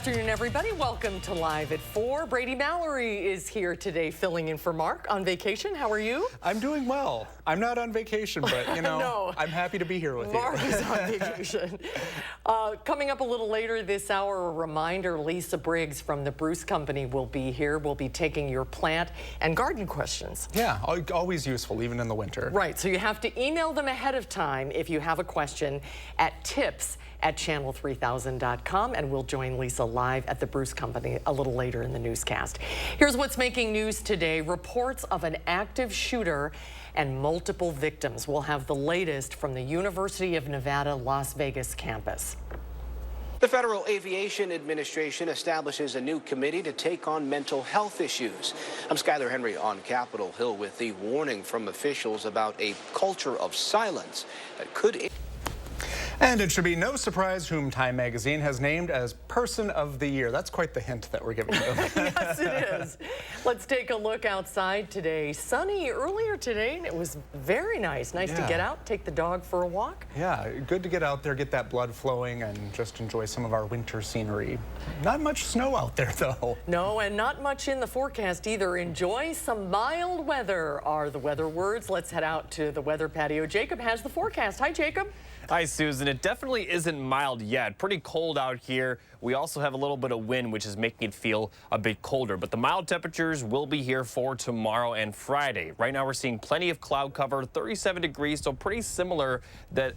afternoon, everybody. Welcome to Live at 4. Brady Mallory is here today filling in for Mark on vacation. How are you? I'm doing well. I'm not on vacation, but, you know, no. I'm happy to be here with Mark you. is on vacation. Coming up a little later this hour, a reminder, Lisa Briggs from the Bruce Company will be here. We'll be taking your plant and garden questions. Yeah, always useful, even in the winter. Right, so you have to email them ahead of time if you have a question at tips@channel3000.com, and we'll join Lisa live at the Bruce Company a little later in the newscast. Here's what's making news today. Reports of an active shooter and multiple victims. We'll have the latest from the University of Nevada, Las Vegas campus. The Federal Aviation Administration establishes a new committee to take on mental health issues. I'm Skyler Henry on Capitol Hill with the warning from officials about a culture of silence that could... And it should be no surprise whom Time Magazine has named as Person of the Year. That's quite the hint that we're giving you. Yes, it is. Let's take a look outside today. Sunny earlier today, and it was very nice. Nice to get out, take the dog for a walk. Yeah, good to get out there, get that blood flowing, and just enjoy some of our winter scenery. Not much snow out there, though. No, and not much in the forecast either. Enjoy some mild weather are the weather words. Let's head out to the weather patio. Jacob has the forecast. Hi, Jacob. Hi, Susan. It definitely isn't mild yet. Pretty cold out here. We also have a little bit of wind, which is making it feel a bit colder. But the mild temperatures will be here for tomorrow and Friday. Right now, we're seeing plenty of cloud cover, 37 degrees, so pretty similar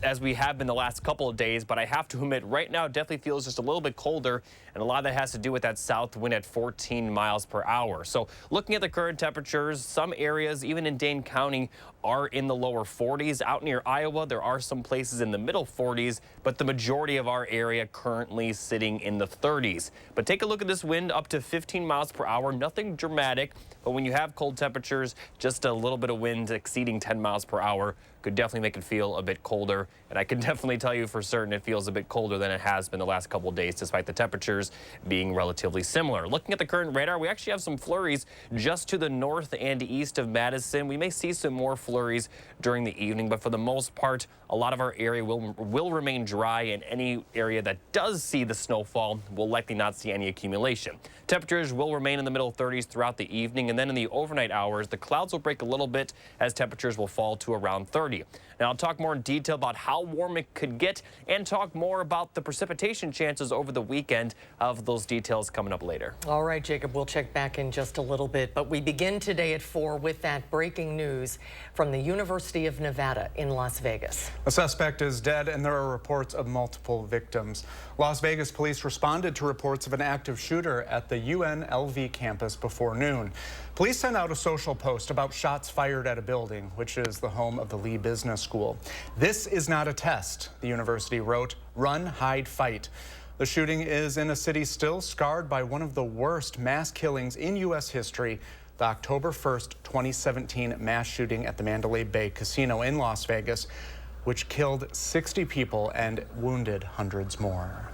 as we have been the last couple of days. But I have to admit, right now, it definitely feels just a little bit colder. And a lot of that has to do with that south wind at 14 miles per hour. So looking at the current temperatures, some areas, even in Dane County, are in the lower 40s. Out near Iowa, there are some places in the middle 40s, but the majority of our area currently sitting in the 30s. But take a look at this wind, up to 15 miles per hour. Nothing dramatic, but when you have cold temperatures, just a little bit of wind exceeding 10 miles per hour could definitely make it feel a bit colder. And I can definitely tell you for certain it feels a bit colder than it has been the last couple of days, despite the temperatures being relatively similar. Looking at the current radar, we actually have some flurries just to the north and east of Madison. We may see some more flurries during the evening, but for the most part, a lot of our area will remain dry, and any area that does see the snowfall will likely not see any accumulation. Temperatures will remain in the middle 30s throughout the evening, and then in the overnight hours, the clouds will break a little bit as temperatures will fall to around 30. Now, I'll talk more in detail about how warm it could get and talk more about the precipitation chances over the weekend. Of those details coming up later. All right, Jacob, we'll check back in just a little bit, but we begin today at 4 with that breaking news from the University of Nevada in Las Vegas. A suspect is dead, and there are reports of multiple victims. Las Vegas police responded to reports of an active shooter at the UNLV campus before noon. Police sent out a social post about shots fired at a building, which is the home of the Lee Business School. "This is not a test," the university wrote. "Run, hide, fight." The shooting is in a city still scarred by one of the worst mass killings in U.S. history, the October 1st, 2017 mass shooting at the Mandalay Bay Casino in Las Vegas, which killed 60 people and wounded hundreds more.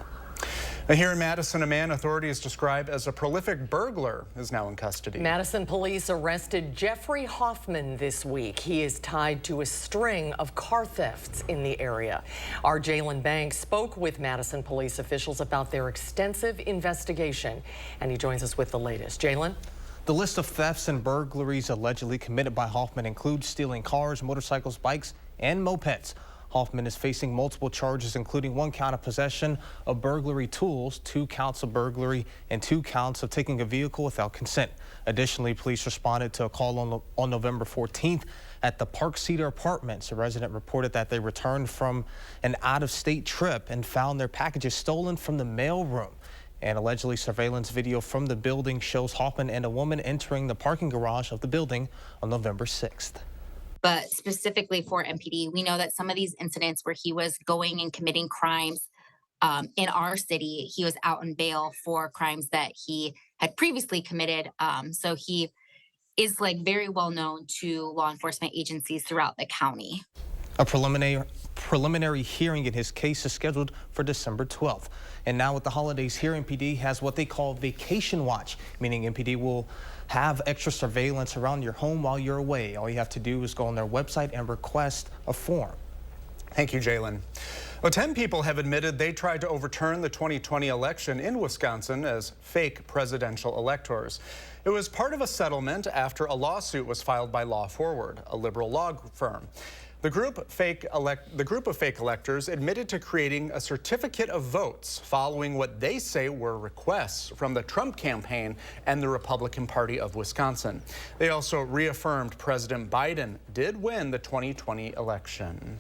Here in Madison, a man authorities describe as a prolific burglar is now in custody. Madison police arrested Jeffrey Hoffman this week. He is tied to a string of car thefts in the area. Our Jalen Banks spoke with Madison police officials about their extensive investigation, and he joins us with the latest. Jalen? The list of thefts and burglaries allegedly committed by Hoffman includes stealing cars, motorcycles, bikes, and mopeds. Hoffman is facing multiple charges, including 1 count of possession of burglary tools, 2 counts of burglary, and 2 counts of taking a vehicle without consent. Additionally, police responded to a call on November 14th at the Park Cedar Apartments. A resident reported that they returned from an out-of-state trip and found their packages stolen from the mailroom. And allegedly, surveillance video from the building shows Hoffman and a woman entering the parking garage of the building on November 6th. But specifically for MPD, we know that some of these incidents where he was going and committing crimes in our city, he was out on bail for crimes that he had previously committed. So he is very well known to law enforcement agencies throughout the county. A preliminary hearing in his case is scheduled for December 12th. And now with the holidays here, MPD has what they call vacation watch, meaning MPD will have extra surveillance around your home while you're away. All you have to do is go on their website and request a form. Thank you, Jalen. Well, 10 people have admitted they tried to overturn the 2020 election in Wisconsin as fake presidential electors. It was part of a settlement after a lawsuit was filed by Law Forward, a liberal law firm. The group of fake electors admitted to creating a certificate of votes following what they say were requests from the Trump campaign and the Republican Party of Wisconsin. They also reaffirmed President Biden did win the 2020 election.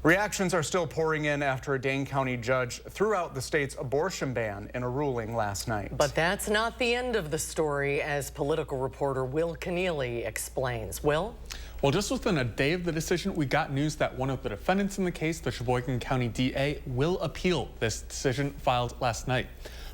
Reactions are still pouring in after a Dane County judge threw out the state's abortion ban in a ruling last night. But that's not the end of the story, as political reporter Will Keneally explains. Will? Well, just within a day of the decision, we got news that one of the defendants in the case, the Sheboygan County DA, will appeal this decision filed last night,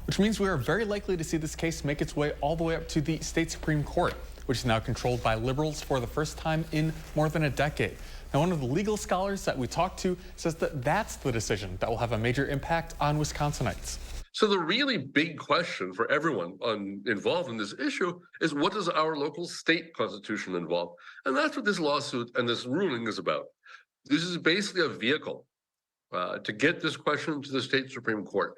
which means we are very likely to see this case make its way all the way up to the state Supreme Court, which is now controlled by liberals for the first time in more than a decade. Now, one of the legal scholars that we talked to says that that's the decision that will have a major impact on Wisconsinites. So the really big question for everyone involved in this issue is, what does our local state constitution involve? And that's what this lawsuit and this ruling is about. This is basically a vehicle to get this question to the state Supreme Court.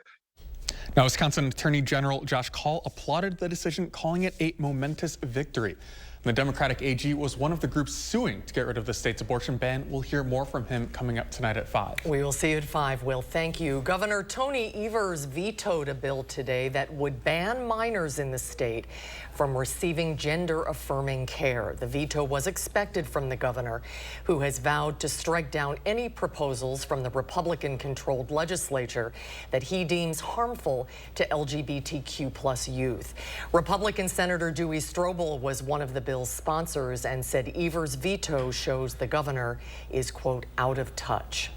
Now, Wisconsin Attorney General Josh Kaul applauded the decision, calling it a momentous victory. The Democratic AG was one of the groups suing to get rid of the state's abortion ban. We'll hear more from him coming up tonight at 5. We will see you at 5, Will. Thank you. Governor Tony Evers vetoed a bill today that would ban minors in the state from receiving gender-affirming care. The veto was expected from the governor, who has vowed to strike down any proposals from the Republican-controlled legislature that he deems harmful to LGBTQ+ youth. Republican Senator Dewey Strobel was one of the bill's sponsors and said Evers' veto shows the governor is, quote, out of touch.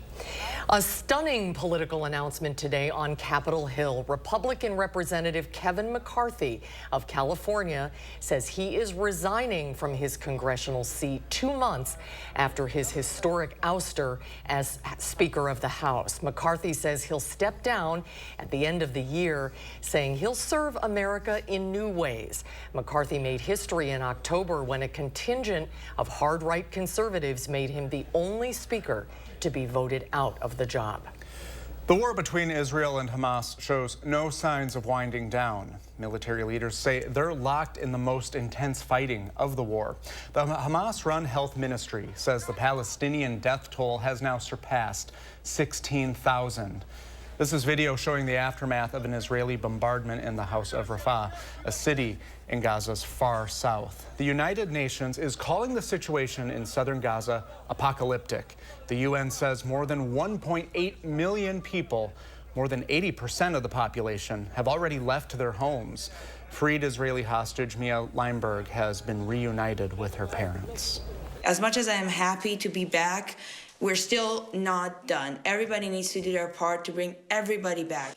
A stunning political announcement today on Capitol Hill. Republican Representative Kevin McCarthy of California says he is resigning from his congressional seat 2 months after his historic ouster as Speaker of the House. McCarthy says he'll step down at the end of the year, saying he'll serve America in new ways. McCarthy made history in October when a contingent of hard-right conservatives made him the only speaker to be voted out of the job. The war between Israel and Hamas shows no signs of winding down. Military leaders say they're locked in the most intense fighting of the war. The Hamas-run health ministry says the Palestinian death toll has now surpassed 16,000. This is video showing the aftermath of an Israeli bombardment in the House of Rafah, a city in Gaza's far south. The United Nations is calling the situation in southern Gaza apocalyptic. The UN says more than 1.8 million people, more than 80% of the population, have already left their homes. Freed Israeli hostage Mia Leinberg has been reunited with her parents. As much as I am happy to be back, we're still not done. Everybody needs to do their part to bring everybody back.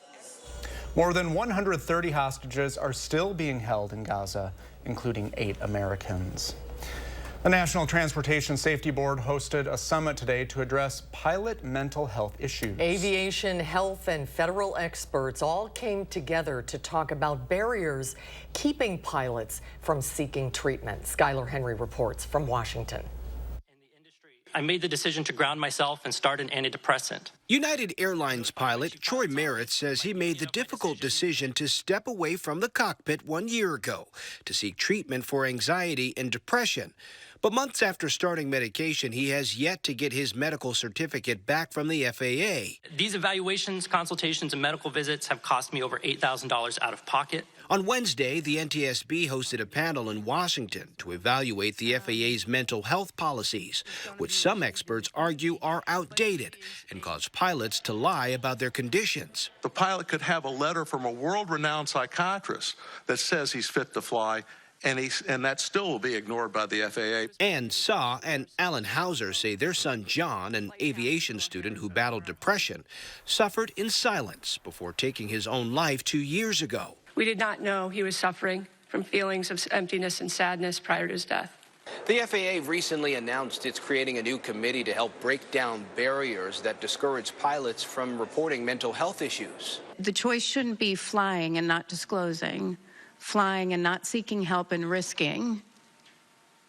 More than 130 hostages are still being held in Gaza, including 8 Americans. The National Transportation Safety Board hosted a summit today to address pilot mental health issues. Aviation, health, and federal experts all came together to talk about barriers keeping pilots from seeking treatment. Skylar Henry reports from Washington. I made the decision to ground myself and start an antidepressant. United Airlines pilot Troy Merritt says he made the difficult decision to step away from the cockpit 1 year ago to seek treatment for anxiety and depression. But months after starting medication, he has yet to get his medical certificate back from the FAA. These evaluations, consultations, and medical visits have cost me over $8,000 out of pocket. On Wednesday, the NTSB hosted a panel in Washington to evaluate the FAA's mental health policies, which some experts argue are outdated and cause pilots to lie about their conditions. The pilot could have a letter from a world-renowned psychiatrist that says he's fit to fly, and that still will be ignored by the FAA. Ann Saw and Alan Hauser say their son John, an aviation student who battled depression, suffered in silence before taking his own life 2 years ago. We did not know he was suffering from feelings of emptiness and sadness prior to his death. The FAA recently announced it's creating a new committee to help break down barriers that discourage pilots from reporting mental health issues. The choice shouldn't be flying and not disclosing, flying and not seeking help and risking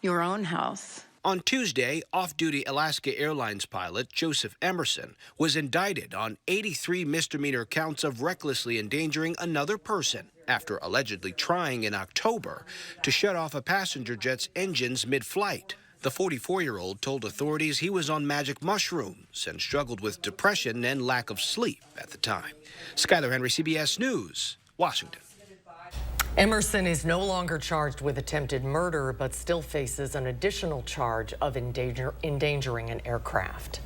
your own health. On Tuesday, off-duty Alaska Airlines pilot Joseph Emerson was indicted on 83 misdemeanor counts of recklessly endangering another person after allegedly trying in October to shut off a passenger jet's engines mid-flight. The 44-year-old told authorities he was on magic mushrooms and struggled with depression and lack of sleep at the time. Skyler Henry, CBS News, Washington. Emerson is no longer charged with attempted murder, but still faces an additional charge of endangering an aircraft.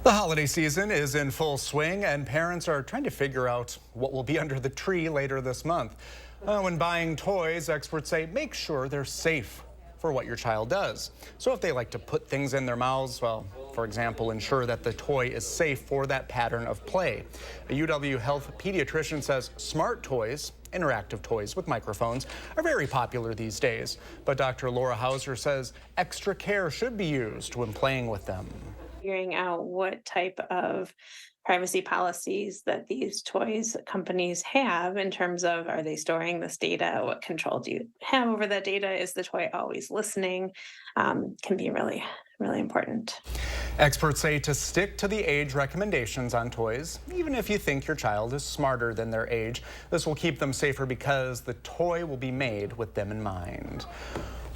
The holiday season is in full swing, and parents are trying to figure out what will be under the tree later this month. When buying toys, experts say make sure they're safe for what your child does. So if they like to put things in their mouths, well, for example, ensure that the toy is safe for that pattern of play. A UW Health pediatrician says smart toys, interactive toys with microphones, are very popular these days. But Dr. Laura Hauser says extra care should be used when playing with them. Figuring out what type of privacy policies that these toys companies have in terms of, are they storing this data? What control do you have over that data? Is the toy always listening? Can be really important. Experts say to stick to the age recommendations on toys, even if you think your child is smarter than their age. This will keep them safer because the toy will be made with them in mind.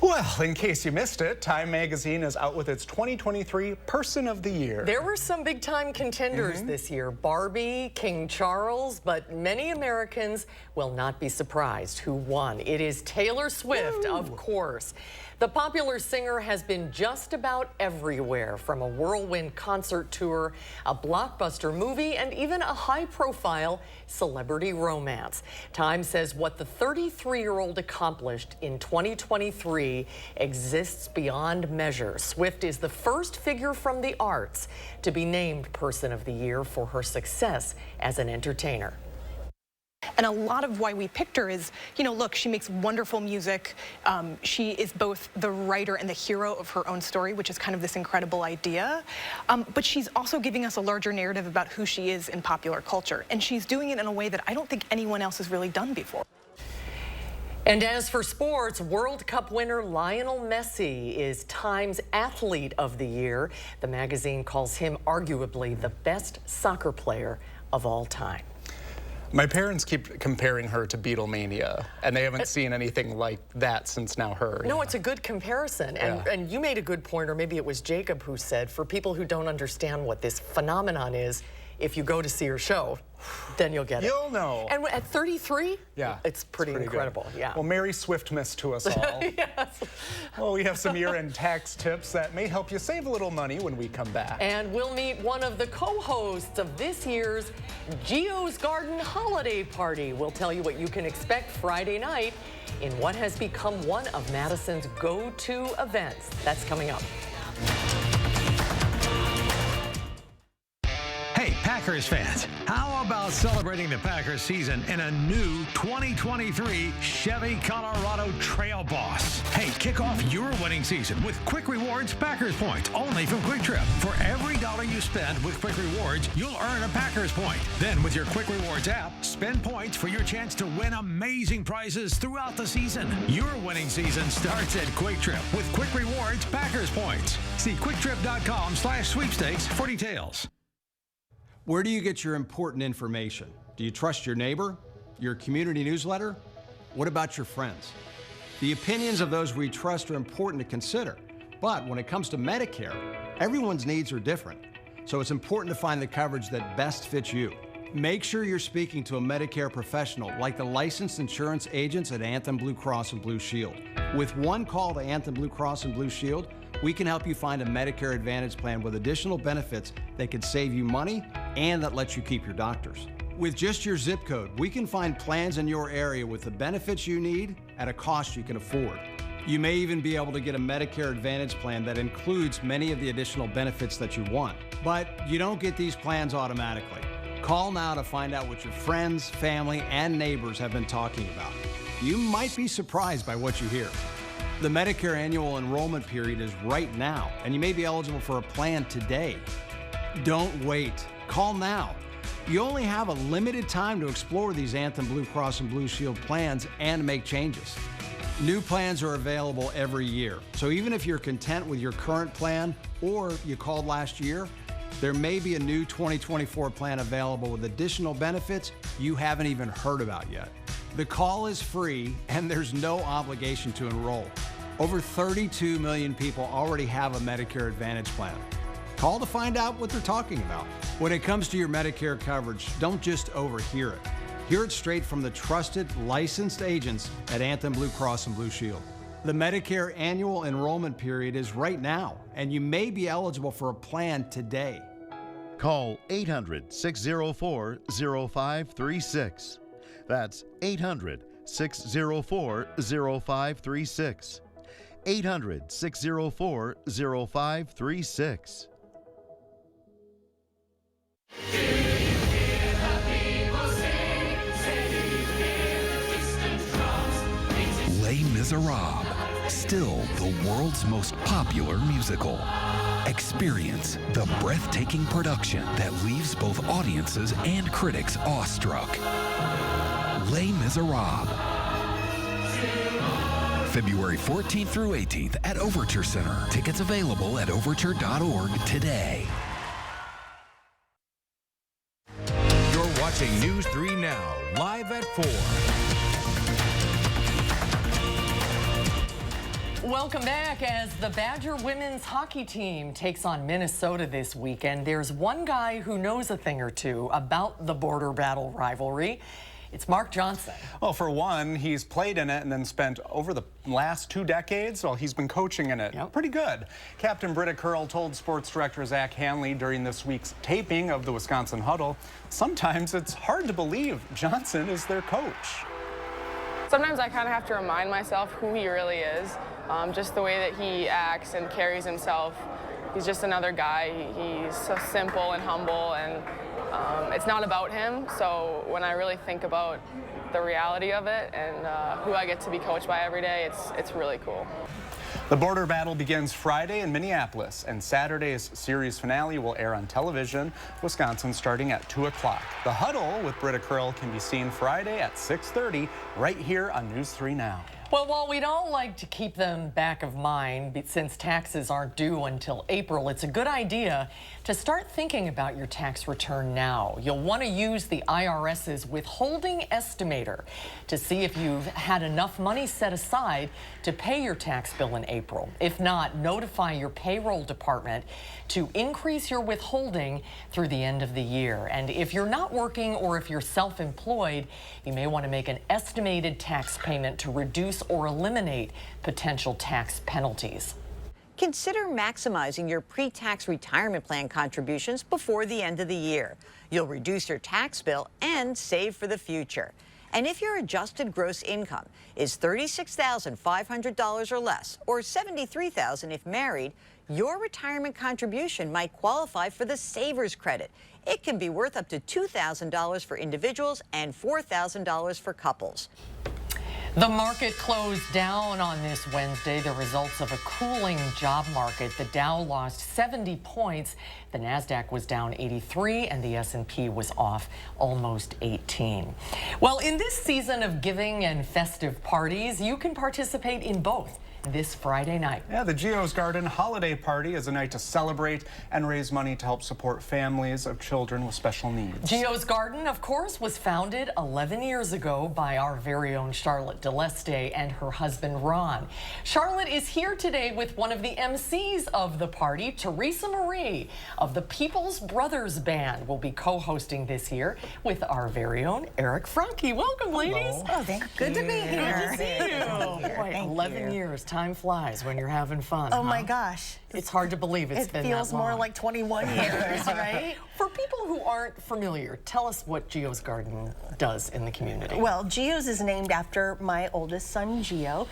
Well, in case you missed it, Time Magazine is out with its 2023 Person of the Year. There were some big-time contenders this year. Barbie, King Charles, but many Americans will not be surprised who won. It is Taylor Swift, of course. The popular singer has been just about everywhere, from a whirlwind concert tour, a blockbuster movie, and even a high-profile celebrity romance. Time says what the 33-year-old accomplished in 2023 exists beyond measure. Swift is the first figure from the arts to be named Person of the Year for her success as an entertainer. And a lot of why we picked her is, you know, look, she makes wonderful music. She is both the writer and the hero of her own story, which is kind of this incredible idea. But she's also giving us a larger narrative about who she is in popular culture. And she's doing it in a way that I don't think anyone else has really done before. And as for sports, World Cup winner Lionel Messi is Time's Athlete of the Year. The magazine calls him arguably the best soccer player of all time. My parents keep comparing her to Beatlemania, and they haven't seen anything like that since now her. No, it's a good comparison. And you made a good point, or maybe it was Jacob who said, for people who don't understand what this phenomenon is, if you go to see her show, then you'll get it. You'll know. And at 33, yeah, it's pretty incredible. Good. Yeah. Well, Merry Swiftmas to us all. Yes. Well, we have some year-end tax tips that may help you save a little money when we come back. And we'll meet one of the co-hosts of this year's Geo's Garden Holiday Party. We'll tell you what you can expect Friday night in what has become one of Madison's go-to events. That's coming up. Hey, Packers fans, how about celebrating the Packers season in a new 2023 Chevy Colorado Trail Boss? Hey, kick off your winning season with Quick Rewards Packers Points, only from Quick Trip. For every dollar you spend with Quick Rewards, you'll earn a Packers Point. Then with your Quick Rewards app, spend points for your chance to win amazing prizes throughout the season. Your winning season starts at Quick Trip with Quick Rewards Packers Points. See QuickTrip.com/sweepstakes for details. Where do you get your important information? Do you trust your neighbor? Your community newsletter? What about your friends? The opinions of those we trust are important to consider. But when it comes to Medicare, everyone's needs are different. So it's important to find the coverage that best fits you. Make sure you're speaking to a Medicare professional like the licensed insurance agents at Anthem Blue Cross and Blue Shield. With one call to Anthem Blue Cross and Blue Shield, we can help you find a Medicare Advantage plan with additional benefits that can save you money and that lets you keep your doctors. With just your zip code, we can find plans in your area with the benefits you need at a cost you can afford. You may even be able to get a Medicare Advantage plan that includes many of the additional benefits that you want. But you don't get these plans automatically. Call now to find out what your friends, family, and neighbors have been talking about. You might be surprised by what you hear. The Medicare annual enrollment period is right now, and you may be eligible for a plan today. Don't wait. Call now. You only have a limited time to explore these Anthem Blue Cross and Blue Shield plans and make changes. New plans are available every year. So even if you're content with your current plan or you called last year, there may be a new 2024 plan available with additional benefits you haven't even heard about yet. The call is free and there's no obligation to enroll. Over 32 million people already have a Medicare Advantage plan. Call to find out what they're talking about. When it comes to your Medicare coverage, don't just overhear it. Hear it straight from the trusted, licensed agents at Anthem Blue Cross and Blue Shield. The Medicare annual enrollment period is right now, and you may be eligible for a plan today. Call 800-604-0536. That's 800-604-0536. 800-604-0536. Les Miserables, still the world's most popular musical. Experience the breathtaking production that leaves both audiences and critics awestruck. Les Miserables. February 14th through 18th at Overture Center. Tickets available at overture.org today. You're watching News 3 Now, live at 4. Welcome back. As the Badger women's hockey team takes on Minnesota this weekend, there's one guy who knows a thing or two about the border battle rivalry. It's Mark Johnson. Well, for one, he's played in it and then spent over the last 2 decades, well, he's been coaching in it. Yep. Pretty good. Captain Britta Curl told sports director Zach Hanley during this week's taping of the Wisconsin Huddle, sometimes it's hard to believe Johnson is their coach. Sometimes I kind of have to remind myself who he really is. Just the way that he acts and carries himself. He's just another guy. He's so simple and humble, and it's not about him. So when I really think about the reality of it and who I get to be coached by every day, it's really cool. The border battle begins Friday in Minneapolis, and Saturday's series finale will air on television, Wisconsin, starting at 2 o'clock. The Huddle with Britta Curl can be seen Friday at 6:30 right here on News 3 Now. Well, while we'd all like to keep them back of mind, since taxes aren't due until April, it's a good idea to start thinking about your tax return now. You'll want to use the IRS's withholding estimator to see if you've had enough money set aside to pay your tax bill in April. If not, notify your payroll department to increase your withholding through the end of the year. And if you're not working or if you're self-employed, you may want to make an estimated tax payment to reduce or eliminate potential tax penalties. Consider maximizing your pre-tax retirement plan contributions before the end of the year. You'll reduce your tax bill and save for the future. And if your adjusted gross income is $36,500 or less, or $73,000 if married, your retirement contribution might qualify for the Savers Credit. It can be worth up to $2,000 for individuals and $4,000 for couples. The market closed down on this Wednesday, the results of a cooling job market. The Dow lost 70 points, the Nasdaq was down 83, and the S&P was off almost 18. Well, in this season of giving and festive parties, you can participate in both this Friday night. Yeah, the Geo's Garden Holiday Party is a night to celebrate and raise money to help support families of children with special needs. Geo's Garden, of course, was founded 11 years ago by our very own Charlotte DeLeste and her husband, Ron. Charlotte is here today with one of the MCs of the party, Teresa Marie of the People's Brothers Band, will be co-hosting this year with our very own Eric Franke. Welcome, ladies. Oh, thank you. Good to be here. Good to see you. Boy, 11 years. Time flies when you're having fun. Oh my gosh. It's hard to believe it's been that long. It feels more like 21 years, right? For people who aren't familiar, tell us what Geo's Garden does in the community. Well, Geo's is named after my oldest son, Geo,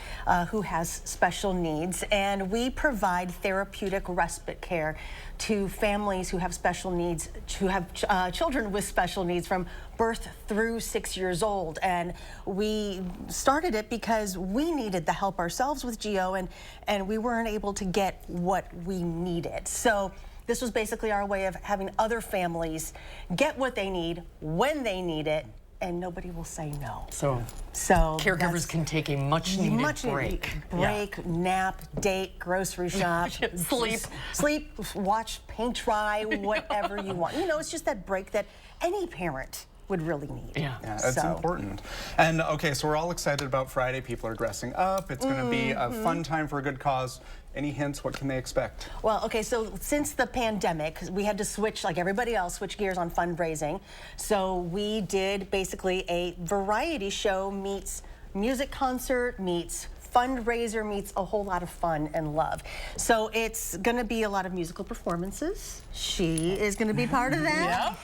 who has special needs, and we provide therapeutic respite care to families who have special needs, who have children with special needs from birth through 6 years old. And we started it because we needed the help ourselves with Geo, and we weren't able to get what we needed. So this was basically our way of having other families get what they need when they need it and nobody will say no. So caregivers can take a much-needed break. Nap, date, grocery shop, sleep, watch paint dry, whatever you want. You know, it's just that break that any parent would really need. Yeah, it's important. And okay, so we're all excited about Friday. People are dressing up. It's going to be a fun time for a good cause. Any hints? What can they expect? Well, okay, so since the pandemic, we had to switch, like everybody else, switch gears on fundraising. So we did basically a variety show meets music concert meets fundraiser meets a whole lot of fun and love. So it's going to be a lot of musical performances. She is going to be part of that.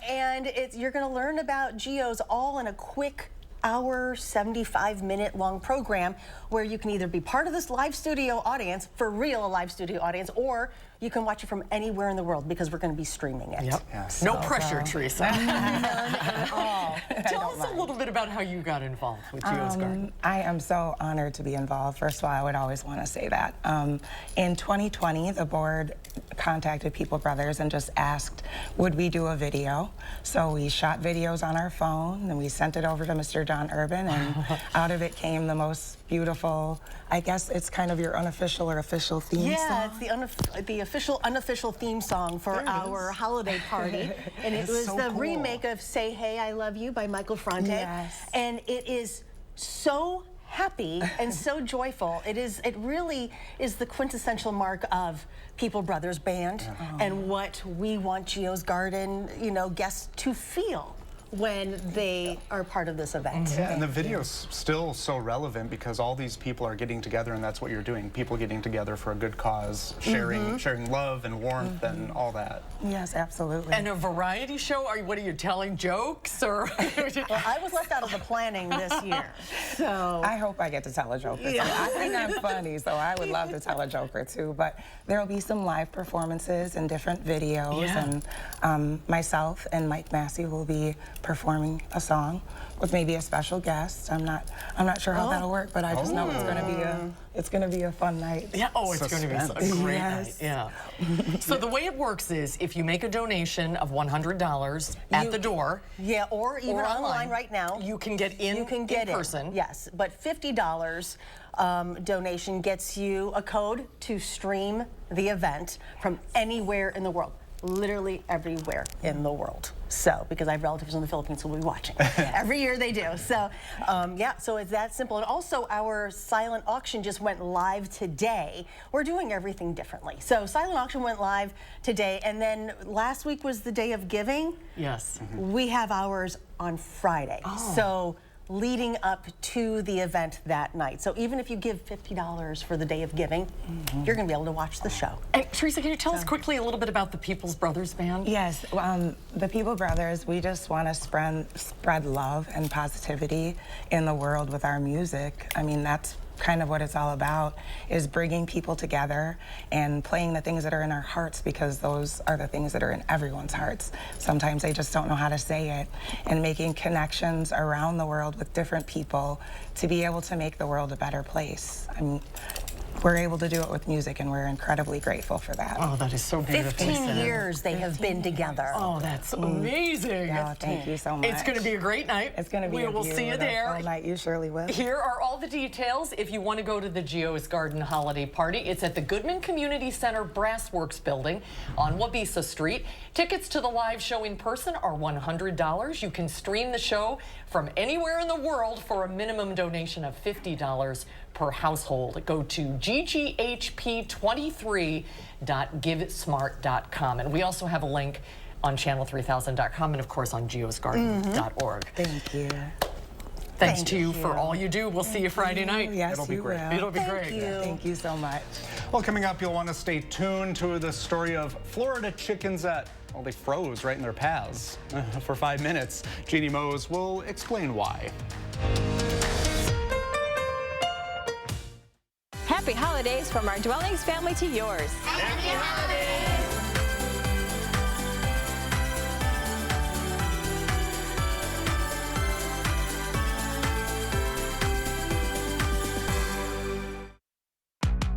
And you're going to learn about geos all in a quick hour, 75-minute long program where you can either be part of this live studio audience, for real a live studio audience, or you can watch it from anywhere in the world because we're going to be streaming it. No pressure, Teresa. None at all. Tell us a little bit about how you got involved with Geo's Garden. I am so honored to be involved. First of all, I would always want to say that. In 2020, the board contacted People Brothers and just asked, would we do a video? So we shot videos on our phone, and we sent it over to Mr. John Urban, and out of it came the most beautiful, I guess it's kind of your unofficial or official theme song. Yeah, it's the official, unofficial theme song for our holiday party. And it was the remake of Say Hey, I Love You by Michael Franti. Yes. And it is so happy and so joyful. It really is the quintessential mark of People Brothers Band and what we want Geo's Garden, guests to feel when they are part of this event. Yeah, and the video's still so relevant because all these people are getting together, and that's what you're doing. People getting together for a good cause, sharing love and warmth and all that. Yes, absolutely. And a variety show? What are you telling jokes or? Well, I was left out of the planning this year, so I hope I get to tell a joke. I think I'm funny, so I would love to tell a joke or two. But there will be some live performances and different videos, and myself and Mike Massey will be performing a song with maybe a special guest. I'm not sure how that'll work, but I just know it's gonna be a fun night. Yeah. Oh, it's going to be a great night. Yeah. So the way it works is if you make a donation of $100 at the door, or even online right now, you can get in. Person. Yes, but $50 donation gets you a code to stream the event from anywhere in the world. Literally everywhere in the world. So, because I have relatives in the Philippines who will be watching. Every year they do. So, so it's that simple. And also our silent auction just went live today. We're doing everything differently. So, silent auction went live today, and then last week was the day of giving. Yes. We have ours on Friday. So, leading up to the event that night. So even if you give $50 for the day of giving, you're going to be able to watch the show. And Teresa, can you tell us quickly a little bit about the People's Brothers Band? Yes, the People Brothers, we just want to spread love and positivity in the world with our music. I mean, that's kind of what it's all about, is bringing people together and playing the things that are in our hearts, because those are the things that are in everyone's hearts. Sometimes they just don't know how to say it, and making connections around the world with different people to be able to make the world a better place. I mean, we're able to do it with music, and we're incredibly grateful for that. Oh, that is so beautiful. 15 years they have been together. Oh, that's amazing. Oh, thank you so much. It's going to be a great night. It's going to be We will see you there. Night. You surely will. Here are all the details if you want to go to the Geo's Garden holiday party. It's at the Goodman Community Center Brassworks building on Wabisa Street. Tickets to the live show in person are $100. You can stream the show from anywhere in the world for a minimum donation of $50 per household. Go to gghp23.givesmart.com. And we also have a link on channel3000.com and, of course, on geosgarden.org. Thank you. Thanks to you for all you do. We'll see you Friday night. Yes, It'll be great. It'll be great. Thank you so much. Well, coming up, you'll want to stay tuned to the story of Florida chickens that, well, they froze right in their paths for 5 minutes. Jeannie Mose will explain why. Happy holidays from our Dwellings family to yours. Happy holidays!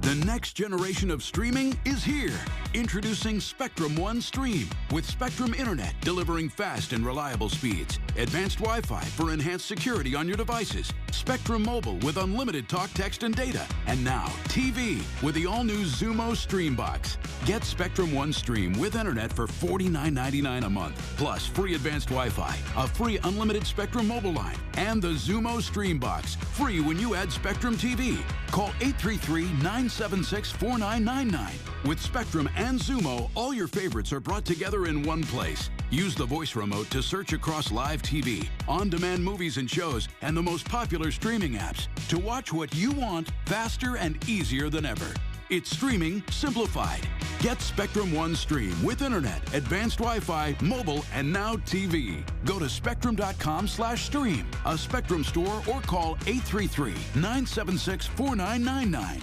The next generation of streaming is here. Introducing Spectrum One Stream with Spectrum Internet delivering fast and reliable speeds, advanced Wi-Fi for enhanced security on your devices, Spectrum Mobile with unlimited talk, text, and data, and now TV with the all-new Xumo Stream Box. Get Spectrum One Stream with Internet for $49.99 a month, plus free advanced Wi-Fi, a free unlimited Spectrum Mobile line, and the Xumo Stream Box, free when you add Spectrum TV. Call 833-976-4999. With Spectrum and Xumo, all your favorites are brought together in one place. Use the voice remote to search across live TV, on-demand movies and shows, and the most popular streaming apps to watch what you want faster and easier than ever. It's streaming simplified. Get Spectrum One Stream with Internet, advanced Wi-Fi, mobile, and now TV. Go to spectrum.com/stream, a Spectrum store, or call 833-976-4999.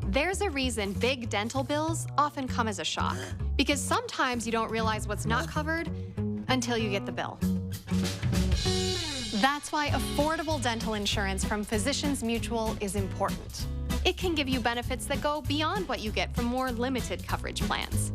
There's a reason big dental bills often come as a shock, because sometimes you don't realize what's not covered until you get the bill. That's why affordable dental insurance from Physicians Mutual is important. It can give you benefits that go beyond what you get from more limited coverage plans.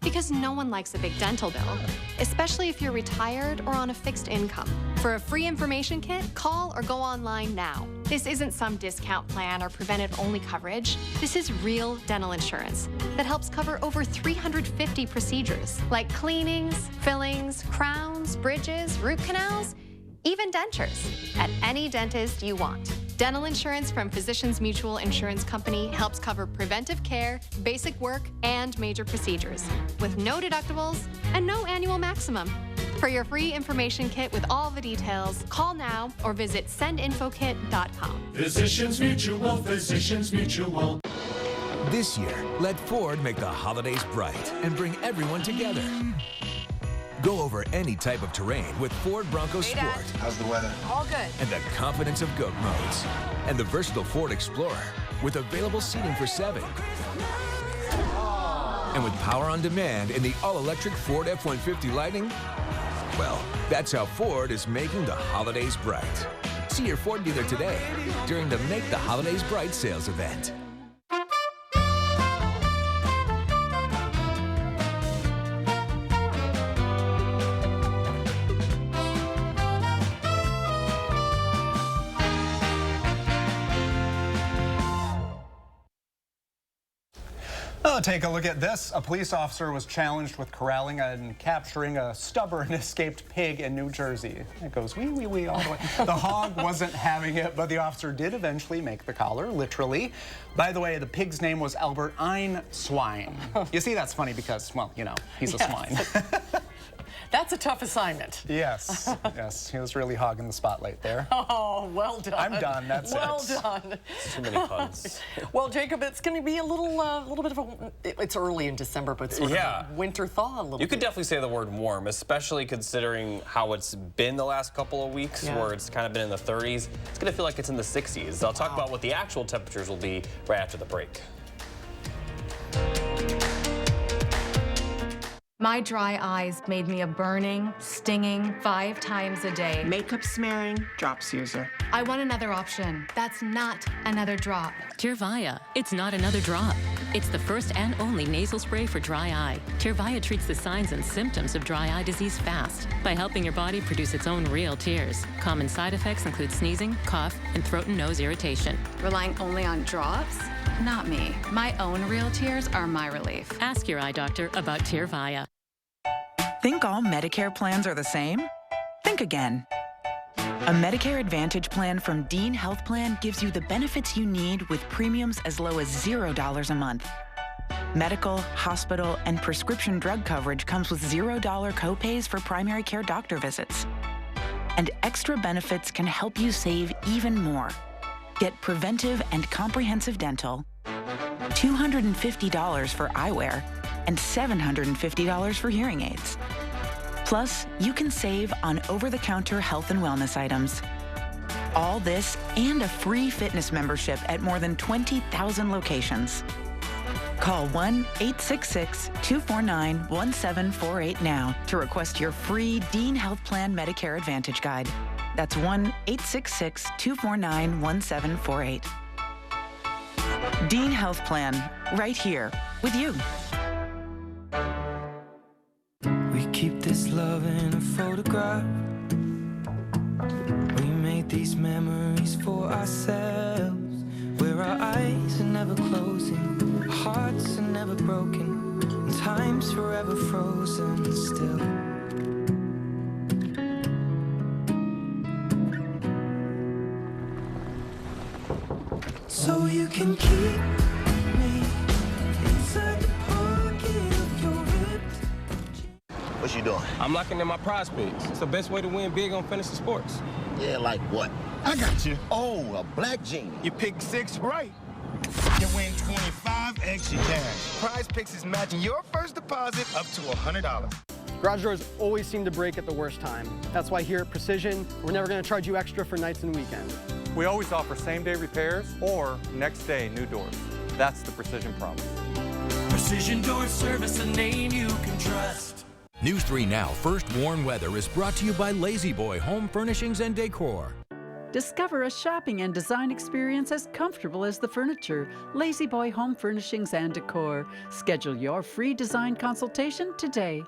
Because no one likes a big dental bill, especially if you're retired or on a fixed income. For a free information kit, call or go online now. This isn't some discount plan or preventive-only coverage. This is real dental insurance that helps cover over 350 procedures, like cleanings, fillings, crowns, bridges, root canals, even dentures, at any dentist you want. Dental insurance from Physicians Mutual Insurance Company helps cover preventive care, basic work, and major procedures, with no deductibles and no annual maximum. For your free information kit with all the details, call now or visit sendinfokit.com. Physicians Mutual, Physicians Mutual. This year, let Ford make the holidays bright and bring everyone together. Go over any type of terrain with Ford Bronco Sport. How's the weather? All good. And the confidence of GOAT modes. And the versatile Ford Explorer with available seating for 7. And with power on demand in the all-electric Ford F-150 Lightning, well, that's how Ford is making the holidays bright. See your Ford dealer today during the Make the Holidays Bright sales event. Oh, take a look at this. A police officer was challenged with corralling and capturing a stubborn escaped pig in New Jersey. It goes wee, wee, wee all the way. The hog wasn't having it, but the officer did eventually make the collar, literally. By the way, the pig's name was Albert Swine. You see, that's funny because, well, you know, he's a swine. That's a tough assignment. Yes, yes, he was really hogging the spotlight there. Oh, well done. I'm done, that's well it. Well done. Too many puns. Well, Jacob, it's going to be a little bit of a, it's early in December, but sort of a winter thaw a little bit. You could definitely say the word warm, especially considering how it's been the last couple of weeks, where it's kind of been in the 30s. It's going to feel like it's in the 60s. I'll talk about what the actual temperatures will be right after the break. My dry eyes made me a burning, stinging 5 times a day. Makeup smearing, drops user. I want another option. That's not another drop. Tyrvaya. It's not another drop. It's the first and only nasal spray for dry eye. Tyrvaya treats the signs and symptoms of dry eye disease fast by helping your body produce its own real tears. Common side effects include sneezing, cough, and throat and nose irritation. Relying only on drops? Not me. My own real tears are my relief. Ask your eye doctor about Tyrvaya. Think all Medicare plans are the same? Think again. A Medicare Advantage plan from Dean Health Plan gives you the benefits you need with premiums as low as $0 a month. Medical, hospital, and prescription drug coverage comes with $0 copays for primary care doctor visits. And extra benefits can help you save even more. Get preventive and comprehensive dental, $250 for eyewear, and $750 for hearing aids. Plus, you can save on over-the-counter health and wellness items. All this and a free fitness membership at more than 20,000 locations. Call 1-866-249-1748 now to request your free Dean Health Plan Medicare Advantage Guide. That's 1-866-249-1748. Dean Health Plan, right here with you. keep this love in a photograph. We made these memories for ourselves, where our eyes are never closing, hearts are never broken, and time's forever frozen still. So you can keep me inside the pocket of your ripped. What you doing? I'm locking in my prize picks. It's the best way to win big on fantasy sports. Yeah, like what? I got you. Oh, a black genie. You picked 6 right. You win 25 extra cash. Prize Picks is matching your first deposit up to $100. Garage doors always seem to break at the worst time. That's why here at Precision, we're never going to charge you extra for nights and weekends. We always offer same-day repairs or next-day new doors. That's the Precision promise. Precision Door Service, a name you can trust. News 3 Now First Warn Weather is brought to you by Lazy Boy Home Furnishings and Decor. Discover a shopping and design experience as comfortable as the furniture. Lazy Boy Home Furnishings and Decor. Schedule your free design consultation today.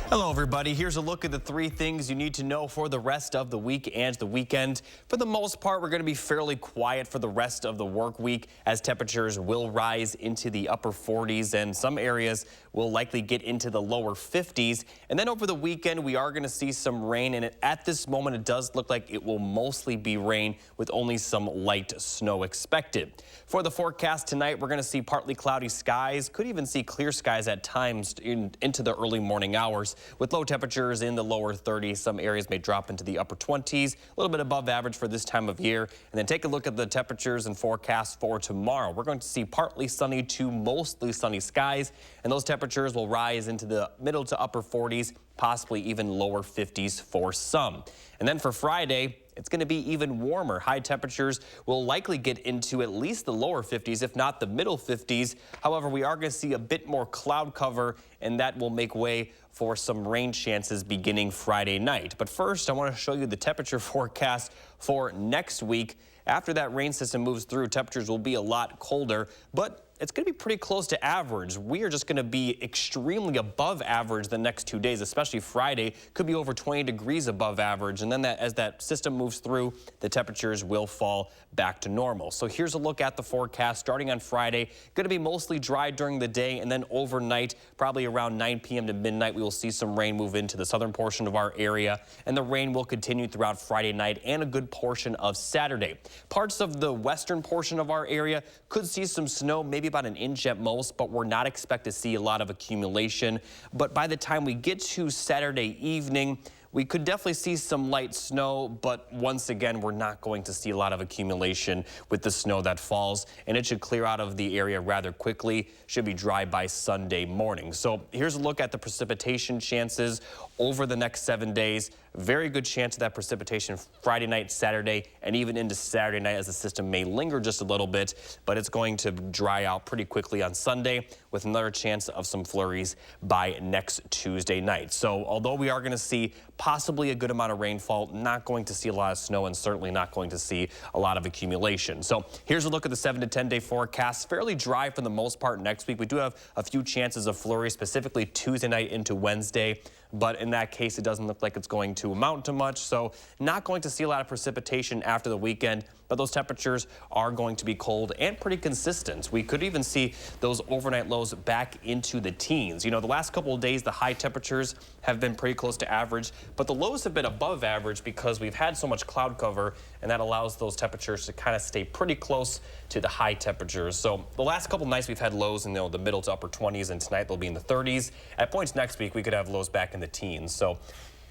Hello, everybody. Here's a look at the 3 things you need to know for the rest of the week and the weekend. For the most part, we're going to be fairly quiet for the rest of the work week as temperatures will rise into the upper 40s and some areas will likely get into the lower 50s. And then over the weekend, we are going to see some rain. And at this moment, it does look like it will mostly be rain with only some light snow expected. For the forecast tonight, we're going to see partly cloudy skies, could even see clear skies at times into the early morning hours. With low temperatures in the lower 30s, some areas may drop into the upper 20s, a little bit above average for this time of year. And then take a look at the temperatures and forecast for tomorrow. We're going to see partly sunny to mostly sunny skies, and those temperatures will rise into the middle to upper 40s, possibly even lower 50s for some. And then for Friday, it's going to be even warmer. High temperatures will likely get into at least the lower 50s, if not the middle 50s. However, we are going to see a bit more cloud cover, and that will make way for some rain chances beginning Friday night. But first, I want to show you the temperature forecast for next week. After that rain system moves through, temperatures will be a lot colder, but it's going to be pretty close to average. We are just going to be extremely above average the next 2 days, especially Friday. Could be over 20 degrees above average. And then as that system moves through, the temperatures will fall back to normal. So here's a look at the forecast starting on Friday. Going to be mostly dry during the day, and then overnight, probably around 9 p.m. to midnight, we will see some rain move into the southern portion of our area. And the rain will continue throughout Friday night and a good portion of Saturday. Parts of the western portion of our area could see some snow, maybe about an inch at most, but we're not expect to see a lot of accumulation. But by the time we get to Saturday evening, we could definitely see some light snow, but once again, we're not going to see a lot of accumulation with the snow that falls, and it should clear out of the area rather quickly. Should be dry by Sunday morning. So here's a look at the precipitation chances over the next 7 days. Very good chance of that precipitation Friday night, Saturday, and even into Saturday night as the system may linger just a little bit, but it's going to dry out pretty quickly on Sunday with another chance of some flurries by next Tuesday night. So although we are going to see possibly a good amount of rainfall, not going to see a lot of snow, and certainly not going to see a lot of accumulation. So here's a look at the 7 to 10 day forecast. Fairly dry for the most part next week. We do have a few chances of flurries, specifically Tuesday night into Wednesday. But in that case, it doesn't look like it's going to amount to much. So not going to see a lot of precipitation after the weekend, but those temperatures are going to be cold and pretty consistent. We could even see those overnight lows back into the teens. You know, the last couple of days, the high temperatures have been pretty close to average, but the lows have been above average because we've had so much cloud cover, and that allows those temperatures to kind of stay pretty close to the high temperatures. So the last couple nights we've had lows in the middle to upper 20s, and tonight they'll be in the 30s. At points next week, we could have lows back in the teens. So,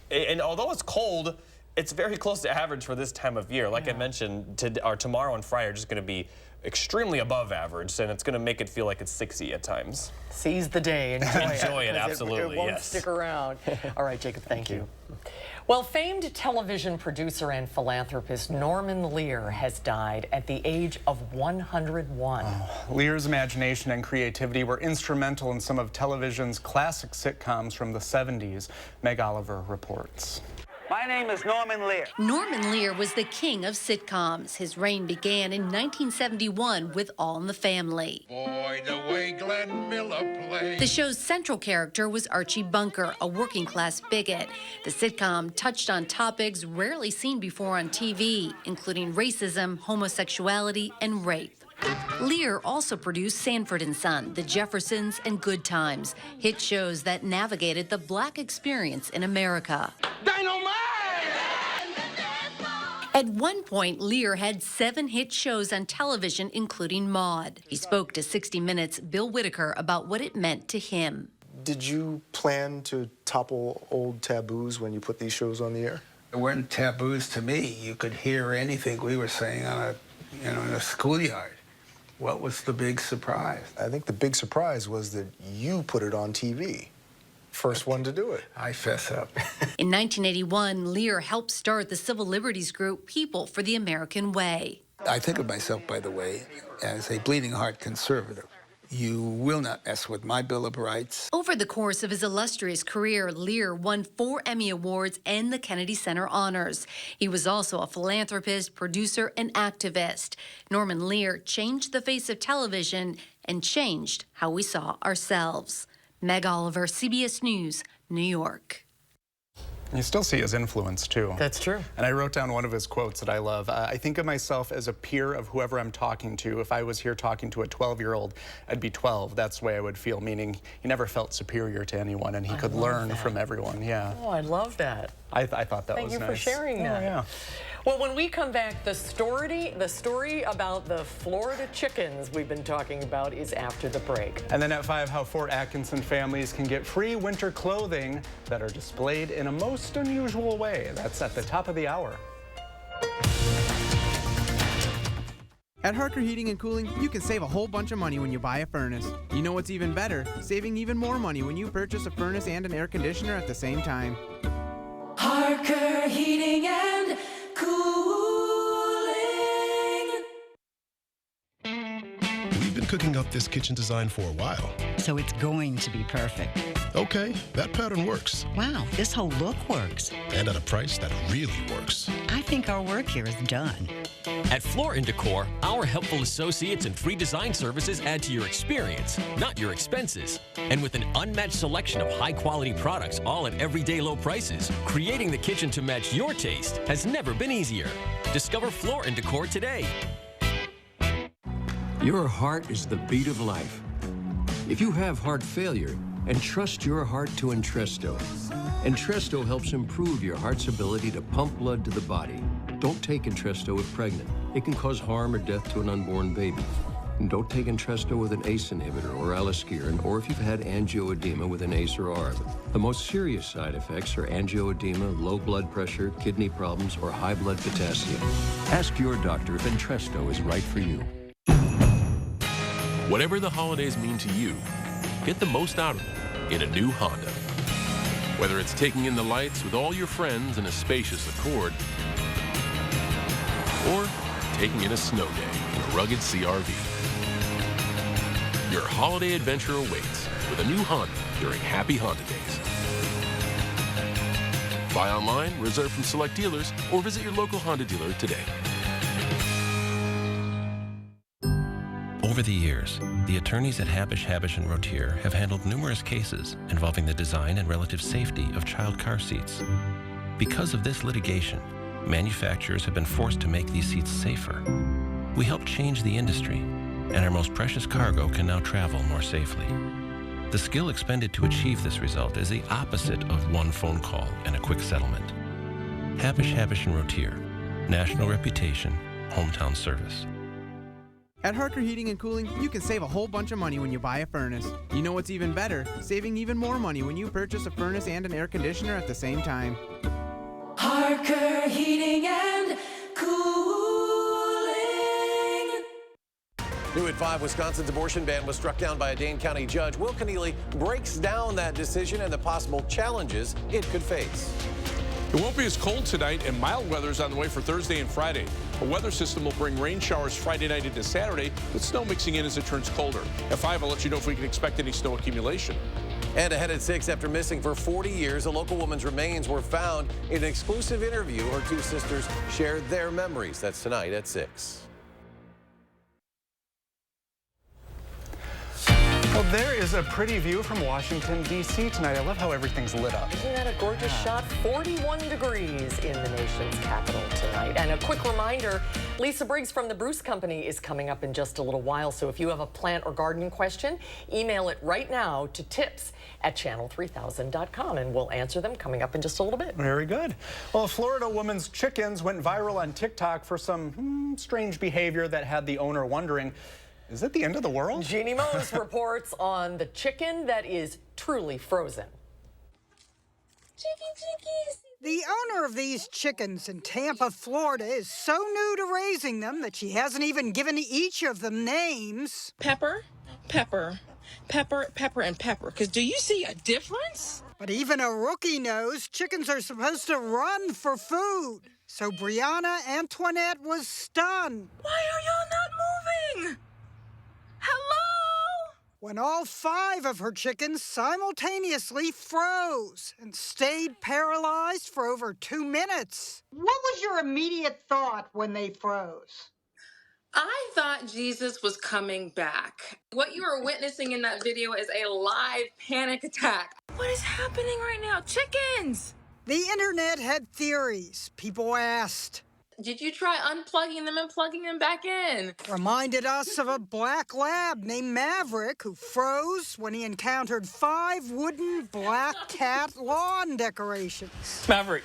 and although it's cold, it's very close to average for this time of year. Like I mentioned, tomorrow and Friday are just going to be extremely above average, and it's going to make it feel like it's 60 at times. Seize the day. Enjoy it, absolutely. It won't stick around. All right, Jacob, thank you. Well, famed television producer and philanthropist Norman Lear has died at the age of 101. Lear's imagination and creativity were instrumental in some of television's classic sitcoms from the 70s. Meg Oliver reports. My name is Norman Lear. Norman Lear was the king of sitcoms. His reign began in 1971 with All in the Family. Boy, the way Glenn Miller plays. The show's central character was Archie Bunker, a working-class bigot. The sitcom touched on topics rarely seen before on TV, including racism, homosexuality, and rape. Lear also produced Sanford and Son, The Jeffersons, and Good Times, hit shows that navigated the black experience in America. Dynamite! At one point, Lear had 7 hit shows on television, including Maude. He spoke to 60 Minutes' Bill Whitaker about what it meant to him. Did you plan to topple old taboos when you put these shows on the air? There weren't taboos to me. You could hear anything we were saying on in a schoolyard. What was the big surprise? I think the big surprise was that you put it on TV. First one to do it. I fess up. In 1981, Lear helped start the civil liberties group People for the American Way. I think of myself, by the way, as a bleeding heart conservative. You will not mess with my Bill of Rights. Over the course of his illustrious career, Lear won 4 Emmy Awards and the Kennedy Center Honors. He was also a philanthropist, producer, and activist. Norman Lear changed the face of television and changed how we saw ourselves. Meg Oliver, CBS News, New York. You still see his influence, too. That's true. And I wrote down one of his quotes that I love. I think of myself as a peer of whoever I'm talking to. If I was here talking to a 12-year-old, I'd be 12. That's the way I would feel, meaning he never felt superior to anyone, and he could learn from everyone. Yeah. Oh, I love that. I thought that was nice. Thank you for sharing that. Yeah. Well, when we come back, the story about the Florida chickens we've been talking about is after the break. And then at 5, how Fort Atkinson families can get free winter clothing that are displayed in a most unusual way. That's at the top of the hour. At Harker Heating and Cooling, you can save a whole bunch of money when you buy a furnace. You know what's even better? Saving even more money when you purchase a furnace and an air conditioner at the same time. Harker Heating and Cooling. We've been cooking up this kitchen design for a while. So it's going to be perfect. Okay, that pattern works. Wow, this whole look works. And at a price that really works. I think our work here is done. At Floor & Decor, our helpful associates and free design services add to your experience, not your expenses. And with an unmatched selection of high-quality products, all at everyday low prices, creating the kitchen to match your taste has never been easier. Discover Floor & Decor today. Your heart is the beat of life. If you have heart failure, entrust your heart to Entresto. Entresto helps improve your heart's ability to pump blood to the body. Don't take Entresto if pregnant. It can cause harm or death to an unborn baby. And don't take Entresto with an ACE inhibitor or aliskiren, or if you've had angioedema with an ACE or ARB. The most serious side effects are angioedema, low blood pressure, kidney problems, or high blood potassium. Ask your doctor if Entresto is right for you. Whatever the holidays mean to you, get the most out of them in a new Honda. Whether it's taking in the lights with all your friends in a spacious Accord, or taking in a snow day in a rugged CRV. Your holiday adventure awaits with a new Honda during Happy Honda Days. Buy online, reserve from select dealers, or visit your local Honda dealer today. Over the years, the attorneys at Habish, & Rotier have handled numerous cases involving the design and relative safety of child car seats. Because of this litigation, manufacturers have been forced to make these seats safer. We helped change the industry, and our most precious cargo can now travel more safely. The skill expended to achieve this result is the opposite of one phone call and a quick settlement. Habish, & Rotier, national reputation, hometown service. At Harker Heating and Cooling, you can save a whole bunch of money when you buy a furnace. You know what's even better? Saving even more money when you purchase a furnace and an air conditioner at the same time. Harker Heating and Cooling. New at 5, Wisconsin's abortion ban was struck down by a Dane County judge. Will Keneally breaks down that decision and the possible challenges it could face. It won't be as cold tonight, and mild weather is on the way for Thursday and Friday. A weather system will bring rain showers Friday night into Saturday, with snow mixing in as it turns colder. At 5, I'll let you know if we can expect any snow accumulation. And ahead at 6, after missing for 40 years, a local woman's remains were found. In an exclusive interview, her two sisters shared their memories. That's tonight at 6. Well, there is a pretty view from Washington, D.C. tonight. I love how everything's lit up. Isn't that a gorgeous shot? 41 degrees in the nation's capital tonight. And a quick reminder, Lisa Briggs from the Bruce Company is coming up in just a little while. So if you have a plant or garden question, email it right now to tips@channel3000.com and we'll answer them coming up in just a little bit. Very good. Well, a Florida woman's chickens went viral on TikTok for some strange behavior that had the owner wondering, is it the end of the world? Jeannie Mose reports on the chicken that is truly frozen. The owner of these chickens in Tampa, Florida, is so new to raising them that she hasn't even given each of them names. Pepper, Pepper, Pepper, Pepper, and Pepper. Because do you see a difference? But even a rookie knows chickens are supposed to run for food. So Brianna Antoinette was stunned. Why are y'all not moving? Hello? When all 5 of her chickens simultaneously froze and stayed paralyzed for over 2 minutes. What was your immediate thought when they froze? I thought Jesus was coming back. What you are witnessing in that video is a live panic attack. What is happening right now? Chickens! The internet had theories. People asked, did you try unplugging them and plugging them back in? Reminded us of a black lab named Maverick who froze when he encountered 5 wooden black cat lawn decorations. Maverick.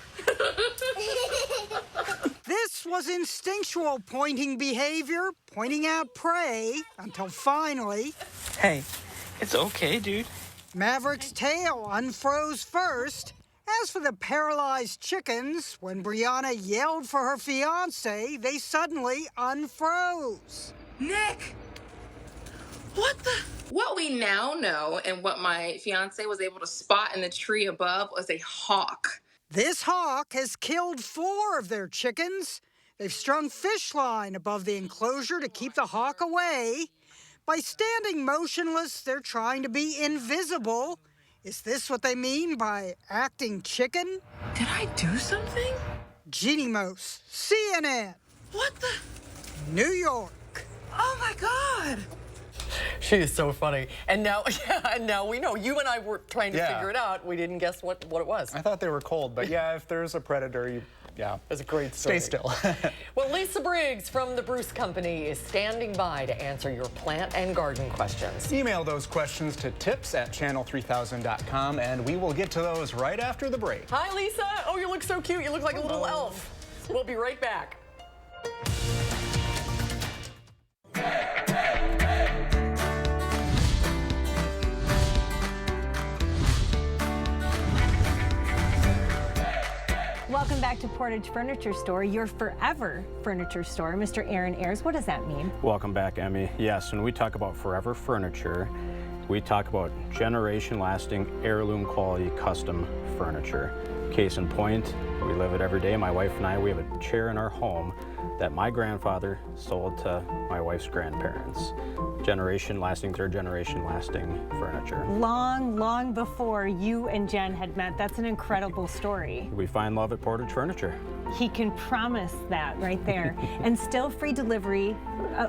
This was instinctual pointing behavior, pointing out prey, until finally... Hey, it's okay, dude. Maverick's tail unfroze first. As for the paralyzed chickens, when Brianna yelled for her fiancé, they suddenly unfroze. Nick! What the? What we now know and what my fiancé was able to spot in the tree above was a hawk. This hawk has killed 4 of their chickens. They've strung fish line above the enclosure to keep the hawk away. By standing motionless, they're trying to be invisible. Is this what they mean by acting chicken? Did I do something? Jeannie Mose, CNN. What the? New York. Oh my God. She is so funny. And now, and now we know. You and I were trying to figure it out. We didn't guess what it was. I thought they were cold, but yeah, if there's a predator, it's a great story. Stay still. Well, Lisa Briggs from the Bruce Company is standing by to answer your plant and garden questions. Email those questions to tips@channel3000.com, and we will get to those right after the break. Hi, Lisa. Oh, you look so cute. You look like a little elf. We'll be right back. Welcome back to Portage Furniture Store, your forever furniture store. Mr. Aaron Ayers, what does that mean? Welcome back, Emmy. Yes, when we talk about forever furniture, we talk about generation-lasting, heirloom-quality custom furniture. Case in point, we live it every day. My wife and I, we have a chair in our home that my grandfather sold to my wife's grandparents. Generation-lasting, third generation-lasting furniture. Long, long before you and Jen had met. That's an incredible story. We find love at Portage Furniture. He can promise that right there. And still free delivery,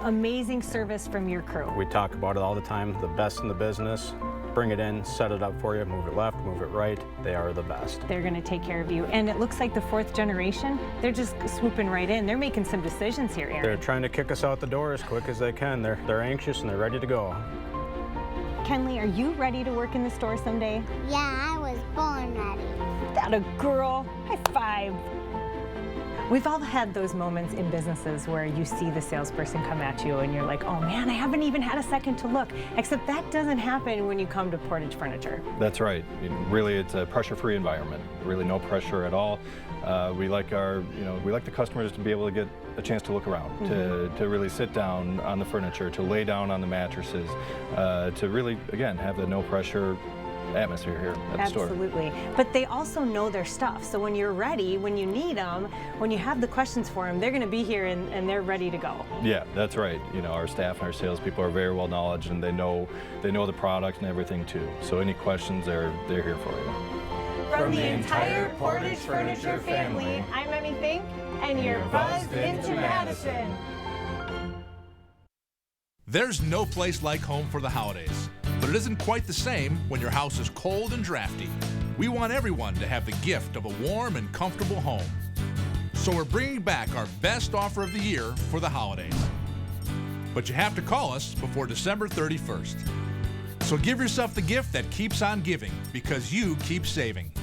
amazing service from your crew. We talk about it all the time, the best in the business. Bring it in, set it up for you, move it left, move it right. They are the best. They're gonna take care of you. And it looks like the 4th generation, they're just swooping right in. They're making some decisions here, Aaron. They're trying to kick us out the door as quick as they can. They're anxious and they're ready to go. Kenley, are you ready to work in the store someday? Yeah, I was born ready. That a girl. High five. We've all had those moments in businesses where you see the salesperson come at you and you're like, oh man, I haven't even had a second to look. Except that doesn't happen when you come to Portage Furniture. That's right. Really, it's a pressure-free environment. Really no pressure at all. We like the customers to be able to get a chance to look around, to really sit down on the furniture, to lay down on the mattresses, to really, again, have the no pressure atmosphere here at the store. Absolutely. But they also know their stuff. So when you're ready, when you need them, when you have the questions for them, they're going to be here and they're ready to go. Yeah, that's right. You know, our staff and our salespeople are very well knowledgeable, and they know the product and everything too. So any questions, they're here for you. From the entire Portage Furniture family, I'm Emmy Fink, and you're buzzed into Madison. There's no place like home for the holidays, but it isn't quite the same when your house is cold and drafty. We want everyone to have the gift of a warm and comfortable home. So we're bringing back our best offer of the year for the holidays. But you have to call us before December 31st. So give yourself the gift that keeps on giving, because you keep saving.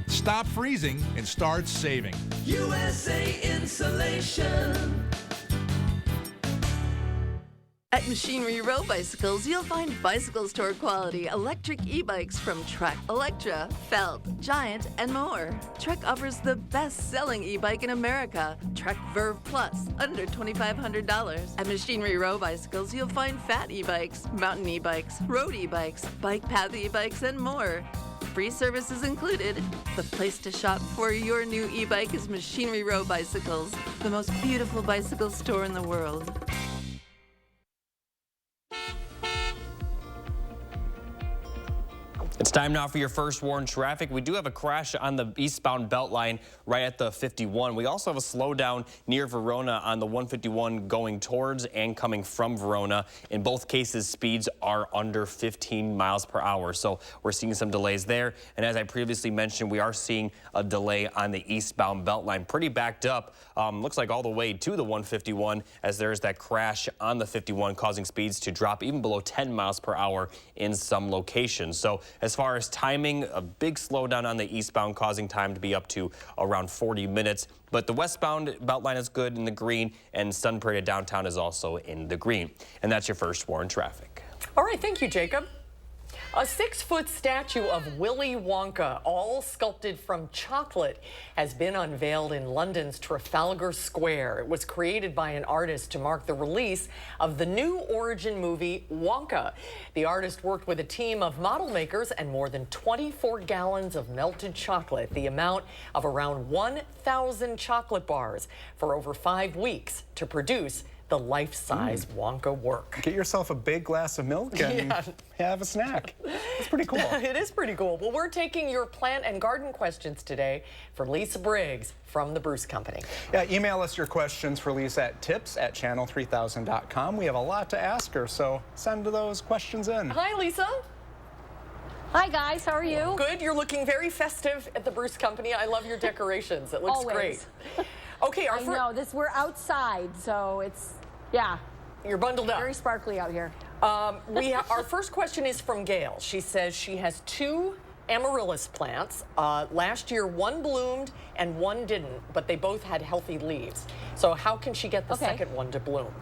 Stop freezing and start saving. USA Insulation. At Machinery Row Bicycles, you'll find bicycle store quality electric e-bikes from Trek, Electra, Felt, Giant, and more. Trek offers the best-selling e-bike in America, Trek Verve Plus, under $2,500. At Machinery Row Bicycles, you'll find fat e-bikes, mountain e-bikes, road e-bikes, bike path e-bikes, and more. Free services included. The place to shop for your new e-bike is Machinery Row Bicycles, the most beautiful bicycle store in the world. It's time now for your first warn traffic. We do have a crash on the eastbound Beltline right at the 51. We also have a slowdown near Verona on the 151 going towards and coming from Verona. In both cases, speeds are under 15 miles per hour. So we're seeing some delays there. And as I previously mentioned, we are seeing a delay on the eastbound Beltline. Pretty backed up. Looks like all the way to the 151 as there's that crash on the 51 causing speeds to drop even below 10 miles per hour in some locations. So as far as timing, a big slowdown on the eastbound causing time to be up to around 40 minutes. But the westbound Beltline is good in the green, and Sun Parade downtown is also in the green. And that's your first warn traffic. All right, thank you, Jacob. A 6-foot statue of Willy Wonka, all sculpted from chocolate, has been unveiled in London's Trafalgar Square. It was created by an artist to mark the release of the new origin movie, Wonka. The artist worked with a team of model makers and more than 24 gallons of melted chocolate, the amount of around 1,000 chocolate bars, for over 5 weeks to produce the life-size Wonka work. Get yourself a big glass of milk and have a snack. It's pretty cool. It is pretty cool. Well, we're taking your plant and garden questions today for Lisa Briggs from the Bruce Company. Yeah, email us your questions for Lisa at tips@channel3000.com. We have a lot to ask her, so send those questions in. Hi, Lisa. Hi, guys. How are you? Good. You're looking very festive at the Bruce Company. I love your decorations. It looks Always. great. Okay, I know. We're outside, so it's, yeah. You're bundled up. Very sparkly out here. Our first question is from Gail. She says she has 2 amaryllis plants. Last year, one bloomed and one didn't, but they both had healthy leaves. So how can she get the second one to bloom?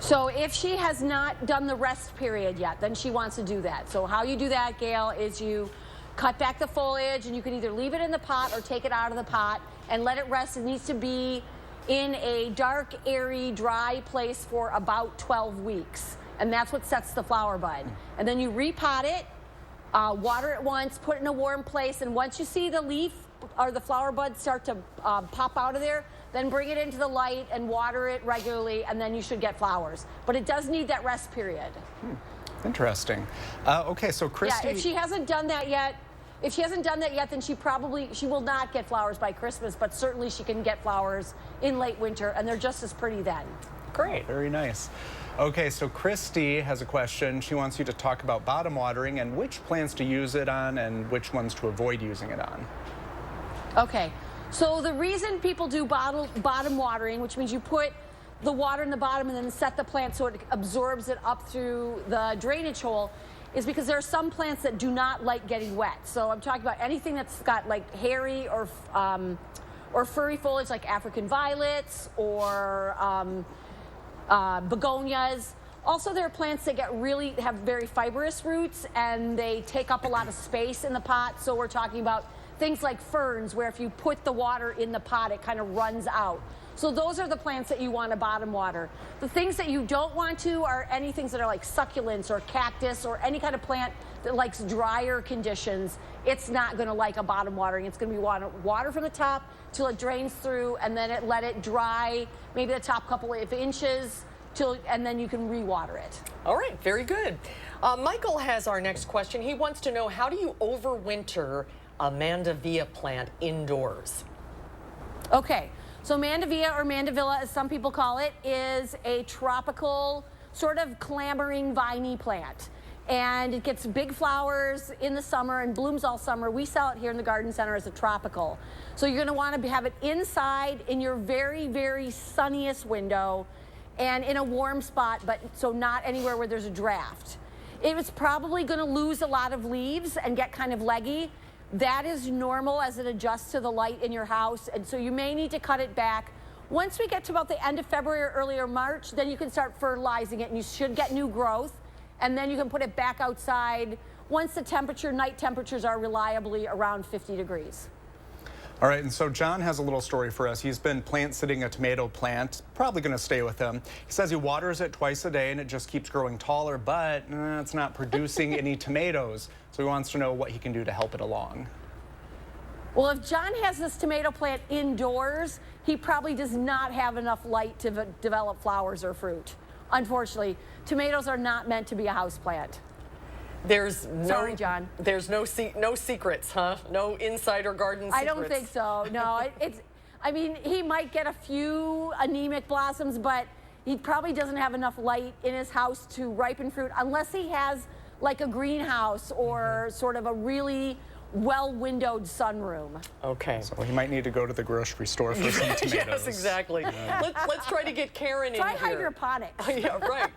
So if she has not done the rest period yet, then she wants to do that. So how you do that, Gail, is you cut back the foliage, and you can either leave it in the pot or take it out of the pot and let it rest. It needs to be in a dark, airy, dry place for about 12 weeks. And that's what sets the flower bud. And then you repot it, water it once, put it in a warm place, and once you see the leaf or the flower bud start to pop out of there, then bring it into the light and water it regularly, and then you should get flowers. But it does need that rest period. Interesting. Okay, so Christy... Yeah, if she hasn't done that yet, then she will not get flowers by Christmas, but certainly she can get flowers in late winter, and they're just as pretty then. Great. Very nice. Okay, so Christy has a question. She wants you to talk about bottom watering and which plants to use it on and which ones to avoid using it on. Okay, so the reason people do bottom watering, which means you put the water in the bottom and then set the plant so it absorbs it up through the drainage hole, is because there are some plants that do not like getting wet. So I'm talking about anything that's got like hairy or furry foliage, like African violets or begonias. Also, there are plants that have very fibrous roots, and they take up a lot of space in the pot. So we're talking about things like ferns, where if you put the water in the pot, it kind of runs out. So those are the plants that you want to bottom water. The things that you don't want to are any things that are like succulents or cactus or any kind of plant likes drier conditions, it's not going to like a bottom watering. It's going to be water from the top till it drains through, and then let it dry, maybe the top couple of inches, and then you can re-water it. All right, very good. Michael has our next question. He wants to know, how do you overwinter a mandevilla plant indoors? Okay, so mandevilla, or mandevilla as some people call it, is a tropical sort of clambering viney plant. And it gets big flowers in the summer and blooms all summer. We sell it here in the garden center as a tropical. So you're gonna wanna have it inside in your very, very sunniest window and in a warm spot, but so not anywhere where there's a draft. It was probably gonna lose a lot of leaves and get kind of leggy. That is normal as it adjusts to the light in your house, and so you may need to cut it back. Once we get to about the end of February or earlier March, then you can start fertilizing it and you should get new growth. And then you can put it back outside once the night temperatures are reliably around 50 degrees. All right, and so John has a little story for us. He's been plant sitting a tomato plant, probably going to stay with him. He says he waters it twice a day and it just keeps growing taller, but it's not producing any tomatoes. So he wants to know what he can do to help it along. Well, if John has this tomato plant indoors, he probably does not have enough light to develop flowers or fruit. Unfortunately, tomatoes are not meant to be a house plant. Sorry, John. There's no secrets, huh? No insider garden secrets. I don't think so. No, I mean, he might get a few anemic blossoms, but he probably doesn't have enough light in his house to ripen fruit unless he has like a greenhouse or sort of a really well-windowed sunroom. Okay. So he might need to go to the grocery store for some tomatoes. Yes, exactly. Yeah. Let's try to get Karen in Try here. hydroponics. Yeah, right.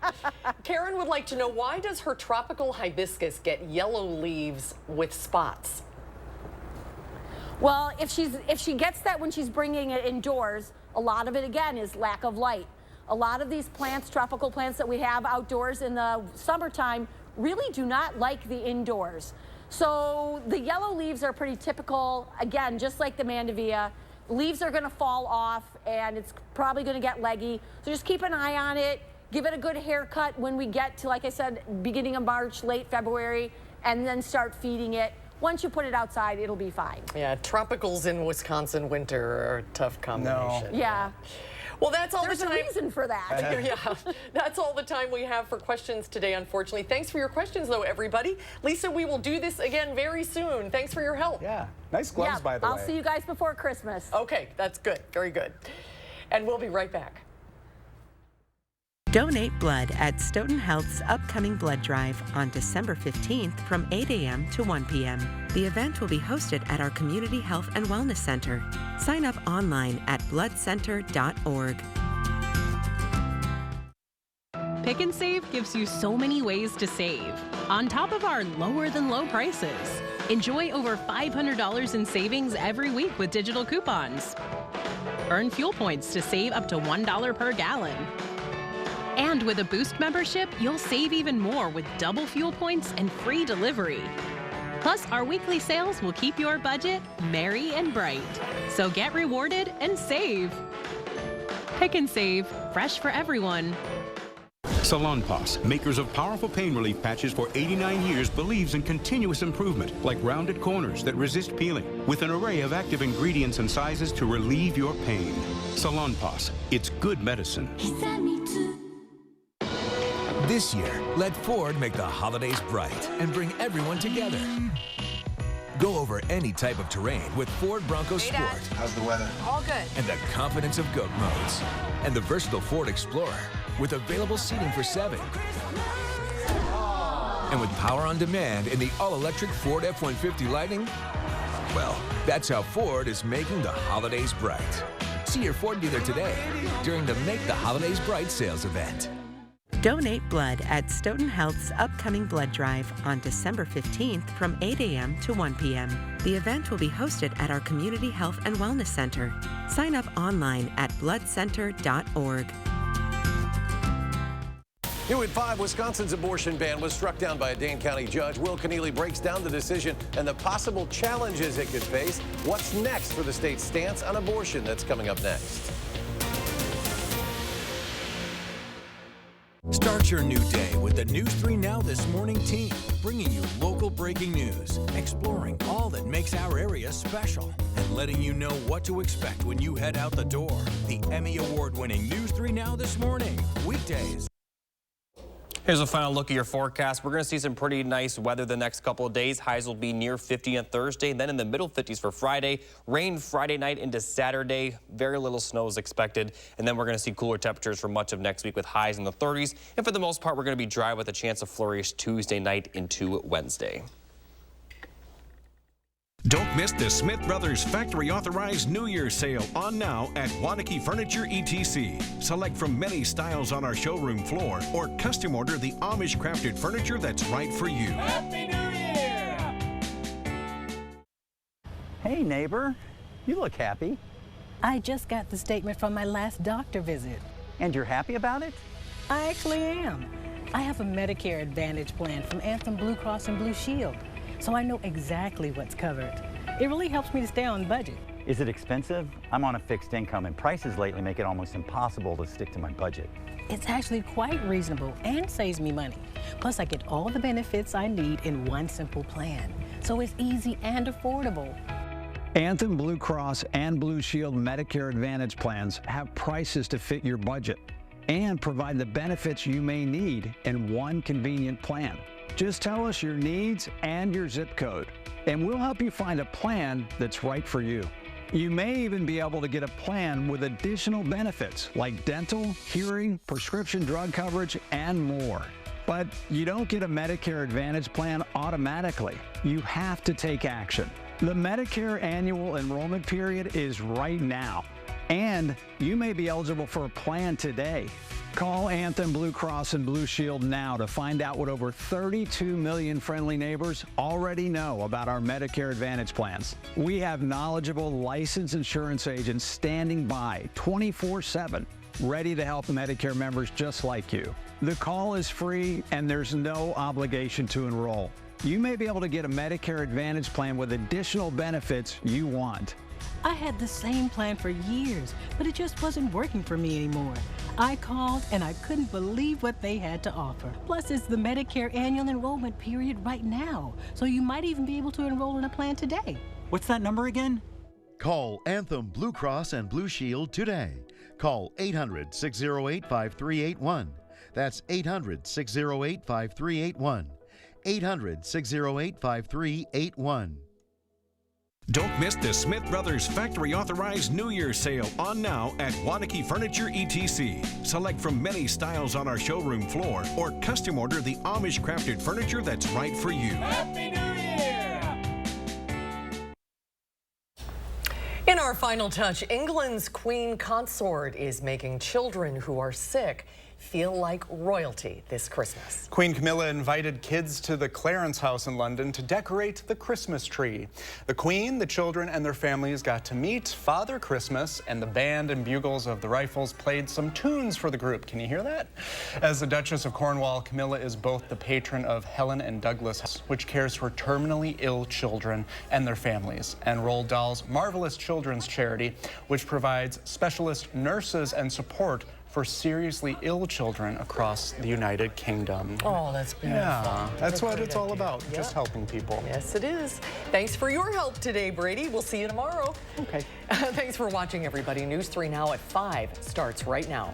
Karen would like to know, why does her tropical hibiscus get yellow leaves with spots? Well, if she gets that when she's bringing it indoors, a lot of it, again, is lack of light. A lot of these plants, tropical plants that we have outdoors in the summertime, really do not like the indoors. So the yellow leaves are pretty typical. Again, just like the mandevilla, leaves are going to fall off and it's probably going to get leggy. So just keep an eye on it. Give it a good haircut when we get to, like I said, beginning of March, late February, and then start feeding it. Once you put it outside, it'll be fine. Yeah, tropicals in Wisconsin winter are a tough combination. No. Yeah. Well, that's all There's the time. a reason for that. Yeah, that's all the time we have for questions today, unfortunately. Thanks for your questions, though, everybody. Lisa, we will do this again very soon. Thanks for your help. Yeah, nice gloves, by the way. I'll see you guys before Christmas. Okay, that's good. Very good. And we'll be right back. Donate blood at Stoughton Health's upcoming blood drive on December 15th from 8 a.m. to 1 p.m. The event will be hosted at our Community Health and Wellness Center. Sign up online at bloodcenter.org. Pick and Save gives you so many ways to save. On top of our lower than low prices, enjoy over $500 in savings every week with digital coupons. Earn fuel points to save up to $1 per gallon. And with a Boost membership, you'll save even more with double fuel points and free delivery. Plus, our weekly sales will keep your budget merry and bright. So get rewarded and save. Pick and Save, fresh for everyone. Salonpas, makers of powerful pain relief patches for 89 years, believes in continuous improvement, like rounded corners that resist peeling, with an array of active ingredients and sizes to relieve your pain. Salonpas, it's good medicine. This year, let Ford make the holidays bright and bring everyone together. Go over any type of terrain with Ford Bronco Sport. How's the weather? All good. And the confidence of GOAT modes. And the versatile Ford Explorer with available seating for 7. And with power on demand in the all-electric Ford F-150 Lightning, well, that's how Ford is making the holidays bright. See your Ford dealer today during the Make the Holidays Bright sales event. Donate blood at Stoughton Health's upcoming blood drive on December 15th from 8 a.m. to 1 p.m. The event will be hosted at our Community Health and Wellness Center. Sign up online at bloodcenter.org. New at 5, Wisconsin's abortion ban was struck down by a Dane County judge. Will Keneally breaks down the decision and the possible challenges it could face. What's next for the state's stance on abortion? That's coming up next. Start your new day with the News 3 Now This Morning team, bringing you local breaking news, exploring all that makes our area special, and letting you know what to expect when you head out the door. The Emmy Award-winning News 3 Now This Morning, weekdays. Here's a final look at your forecast. We're going to see some pretty nice weather the next couple of days. Highs will be near 50 on Thursday, and then in the middle 50s for Friday. Rain Friday night into Saturday. Very little snow is expected. And then we're going to see cooler temperatures for much of next week with highs in the 30s. And for the most part, we're going to be dry with a chance of flurries Tuesday night into Wednesday. Don't miss the Smith Brothers Factory Authorized New Year's Sale on now at Waunakee Furniture ETC. Select from many styles on our showroom floor or custom order the Amish crafted furniture that's right for you. Happy New Year! Hey neighbor, you look happy. I just got the statement from my last doctor visit. And you're happy about it? I actually am. I have a Medicare Advantage plan from Anthem Blue Cross and Blue Shield, so I know exactly what's covered. It really helps me to stay on budget. Is it expensive? I'm on a fixed income and prices lately make it almost impossible to stick to my budget. It's actually quite reasonable and saves me money. Plus I get all the benefits I need in one simple plan, so it's easy and affordable. Anthem Blue Cross and Blue Shield Medicare Advantage plans have prices to fit your budget and provide the benefits you may need in one convenient plan. Just tell us your needs and your zip code, and we'll help you find a plan that's right for you. You may even be able to get a plan with additional benefits like dental, hearing, prescription drug coverage, and more. But you don't get a Medicare Advantage plan automatically. You have to take action. The Medicare annual enrollment period is right now, and you may be eligible for a plan today. Call Anthem Blue Cross and Blue Shield now to find out what over 32 million friendly neighbors already know about our Medicare Advantage plans. We have knowledgeable licensed insurance agents standing by 24/7, ready to help Medicare members just like you. The call is free and there's no obligation to enroll. You may be able to get a Medicare Advantage plan with additional benefits you want. I had the same plan for years, but it just wasn't working for me anymore. I called and I couldn't believe what they had to offer. Plus, it's the Medicare annual enrollment period right now, so you might even be able to enroll in a plan today. What's that number again? Call Anthem Blue Cross and Blue Shield today. Call 800-608-5381. That's 800-608-5381. 800-608-5381. Don't miss the Smith Brothers Factory Authorized New Year's Sale on now at Waunakee Furniture ETC. Select from many styles on our showroom floor or custom order the Amish crafted furniture that's right for you. Happy New Year! In our final touch, England's Queen Consort is making children who are sick feel like royalty this Christmas. Queen Camilla invited kids to the Clarence House in London to decorate the Christmas tree. The Queen, the children, and their families got to meet Father Christmas, and the band and bugles of the Rifles played some tunes for the group. Can you hear that? As the Duchess of Cornwall, Camilla is both the patron of Helen and Douglas House, which cares for terminally ill children and their families, and Roald Dahl's Marvelous Children's Charity, which provides specialist nurses and support for seriously ill children across the United Kingdom. Oh, that's beautiful. Yeah, that's what it's all about, just helping people. Yes, it is. Thanks for your help today, Brady. We'll see you tomorrow. Okay. Thanks for watching, everybody. News 3 Now at 5 starts right now.